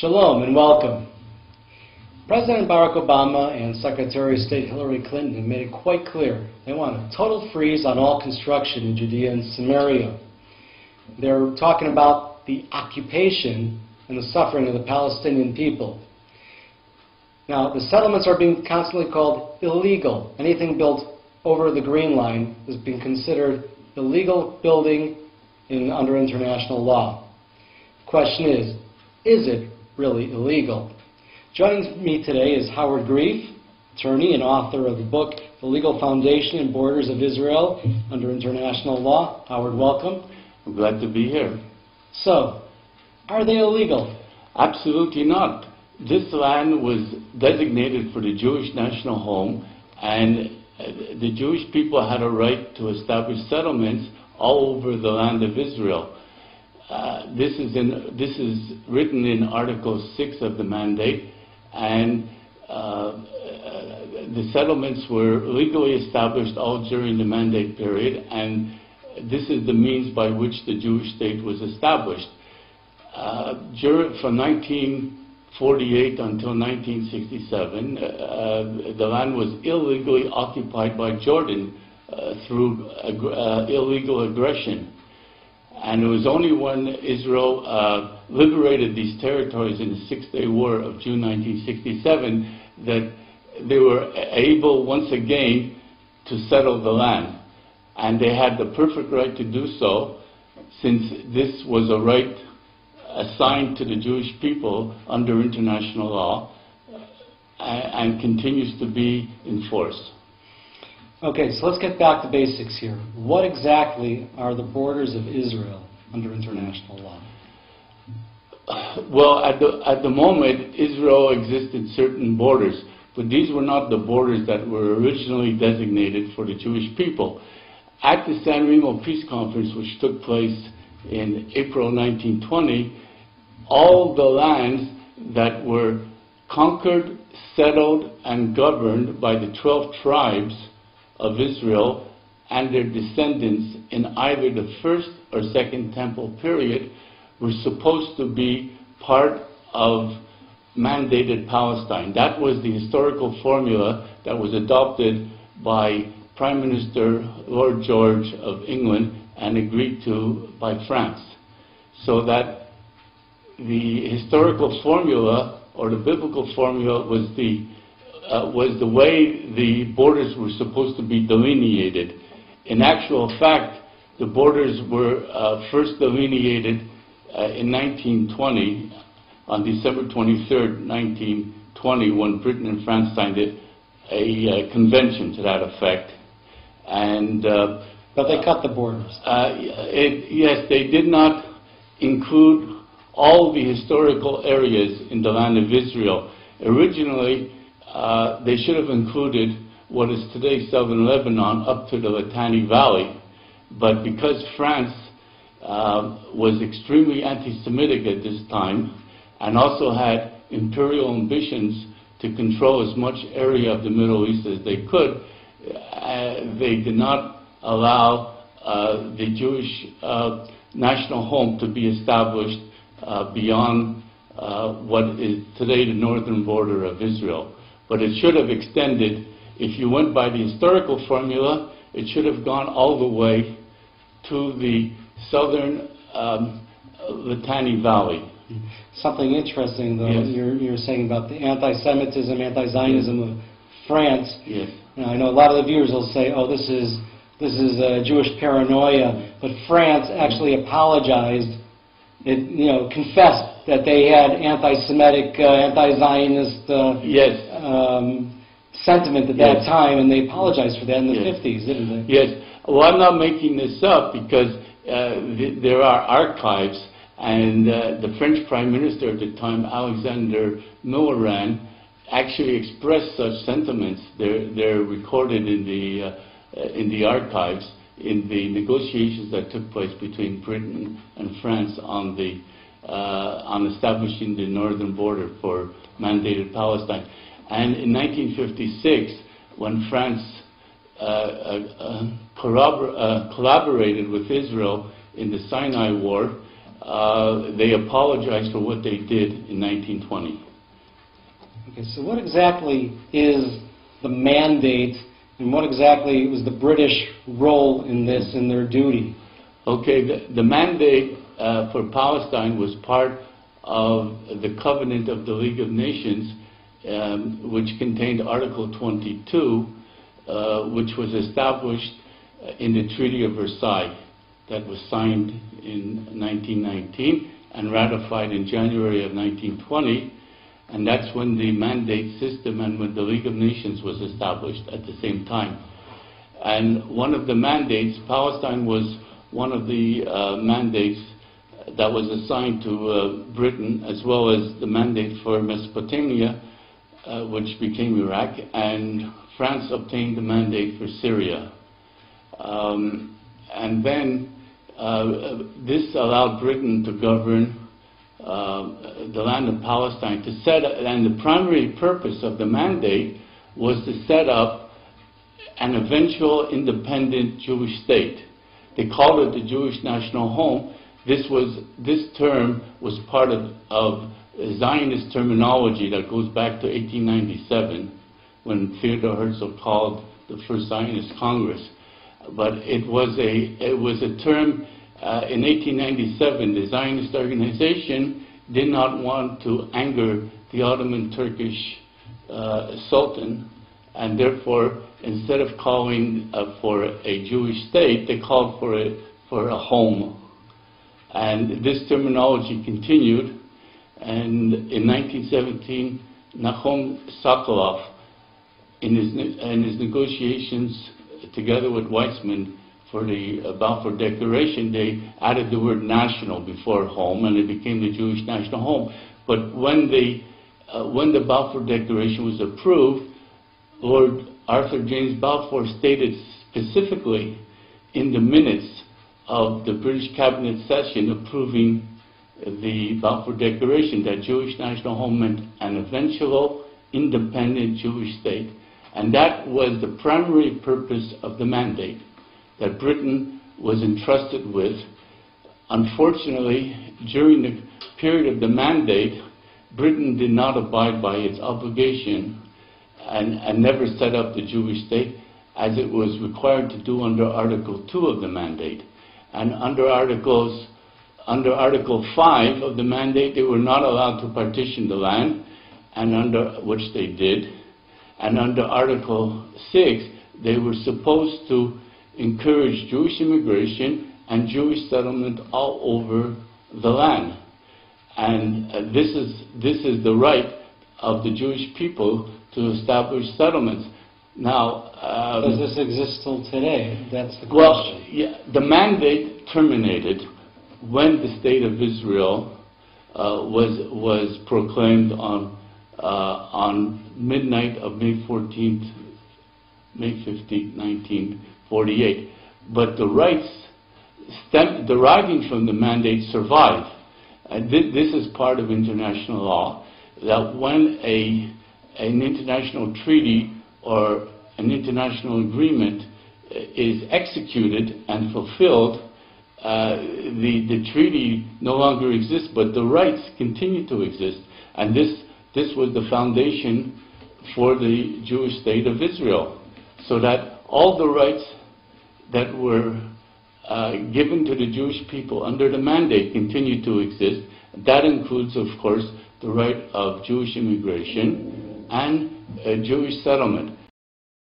Shalom and welcome. President Barack Obama and Secretary of State Hillary Clinton have made it quite clear they want a total freeze on all construction in Judea and Samaria. They're talking about the occupation and the suffering of the Palestinian people. Now, the settlements are being constantly called illegal. Anything built over the Green Line is being considered illegal building under international law. The question is it really illegal? Joining me today is Howard Grief, attorney and author of the book, The Legal Foundation and Borders of Israel Under International Law. Howard, welcome. I'm glad to be here. So, are they illegal? Absolutely not. This land was designated for the Jewish national home, and the Jewish people had a right to establish settlements all over the land of Israel. This is written in Article 6 of the mandate, and the settlements were legally established all during the mandate period, and this is the means by which the Jewish state was established. From 1948 until 1967, the land was illegally occupied by Jordan through illegal aggression. And it was only when Israel liberated these territories in the Six-Day War of June 1967 that they were able once again to settle the land. And they had the perfect right to do so, since this was a right assigned to the Jewish people under international law and continues to be in force. Okay, so let's get back to basics here. What exactly are the borders of Israel under international law? Well, at the moment, Israel existed certain borders, but these were not the borders that were originally designated for the Jewish people. At the San Remo Peace Conference, which took place in April 1920, all the lands that were conquered, settled, and governed by the 12 tribes of Israel and their descendants in either the first or second temple period were supposed to be part of mandated Palestine. That was the historical formula that was adopted by Prime Minister Lord George of England and agreed to by France. So that the historical formula, or the biblical formula, was the way the borders were supposed to be delineated. In actual fact, the borders were first delineated in 1920, on December 23rd, 1920, when Britain and France signed a convention to that effect. And but they cut the borders. Yes, they did not include all the historical areas in the land of Israel. Originally, they should have included what is today southern Lebanon up to the Litani Valley, but because France was extremely anti-Semitic at this time and also had imperial ambitions to control as much area of the Middle East as they could, they did not allow the Jewish national home to be established beyond what is today the northern border of Israel. But it should have extended. If you went by the historical formula, it should have gone all the way to the southern Litani Valley. Something interesting, though, yes. you're saying about the anti-Semitism, anti-Zionism yes. of France. Yes. Now, I know a lot of the viewers will say, "Oh, this is Jewish paranoia," but France actually apologized. It confessed that they had anti-Semitic, anti-Zionist yes. sentiment at that time, and they apologized for that in the 50s, didn't they? Yes. Well, I'm not making this up because there are archives, and the French Prime Minister at the time, Alexander Millerand, actually expressed such sentiments. They're recorded in the archives, in the negotiations that took place between Britain and France on establishing the northern border for mandated Palestine. And in 1956, when France collaborated with Israel in the Sinai War, they apologized for what they did in 1920. Okay, so what exactly is the mandate, and what exactly was the British role in this, in their duty? Okay, the mandate for Palestine was part of the Covenant of the League of Nations, which contained Article 22, which was established in the Treaty of Versailles that was signed in 1919 and ratified in January of 1920. And that's when the mandate system and when the League of Nations was established at the same time. And one of the mandates, Palestine was one of the mandates that was assigned to Britain, as well as the mandate for Mesopotamia, which became Iraq, and France obtained the mandate for Syria. And then this allowed Britain to govern the land of Palestine, and the primary purpose of the mandate was to set up an eventual independent Jewish state. They called it the Jewish National Home. This term was part of Zionist terminology that goes back to 1897, when Theodor Herzl called the first Zionist Congress. But it was a term. In 1897, the Zionist organization did not want to anger the Ottoman Turkish Sultan, and therefore, instead of calling for a Jewish state, they called for a home. And this terminology continued, and in 1917, Nahum Sokolov, in his negotiations together with Weizmann, for the Balfour Declaration, they added the word national before home, and it became the Jewish National Home. But when the Balfour Declaration was approved, Lord Arthur James Balfour stated specifically in the minutes of the British Cabinet session approving the Balfour Declaration that Jewish National Home meant an eventual independent Jewish state. And that was the primary purpose of the mandate that Britain was entrusted with. Unfortunately, during the period of the mandate, Britain did not abide by its obligation and never set up the Jewish state as it was required to do under Article 2 of the mandate. And under Article 5 of the mandate, they were not allowed to partition the land, and which they did. And under Article 6, they were supposed to encourage Jewish immigration and Jewish settlement all over the land. And this is the right of the Jewish people to establish settlements. Now, does this exist till today? That's the question. Well, yeah, the mandate terminated when the state of Israel was proclaimed on midnight of May 15th, 1948. But the rights deriving from the mandate survived. This is part of international law, that when an international treaty or an international agreement is executed and fulfilled, the treaty no longer exists, but the rights continue to exist. And this was the foundation for the Jewish state of Israel, so that all the rights that were given to the Jewish people under the mandate continue to exist. That includes, of course, the right of Jewish immigration and Jewish settlement.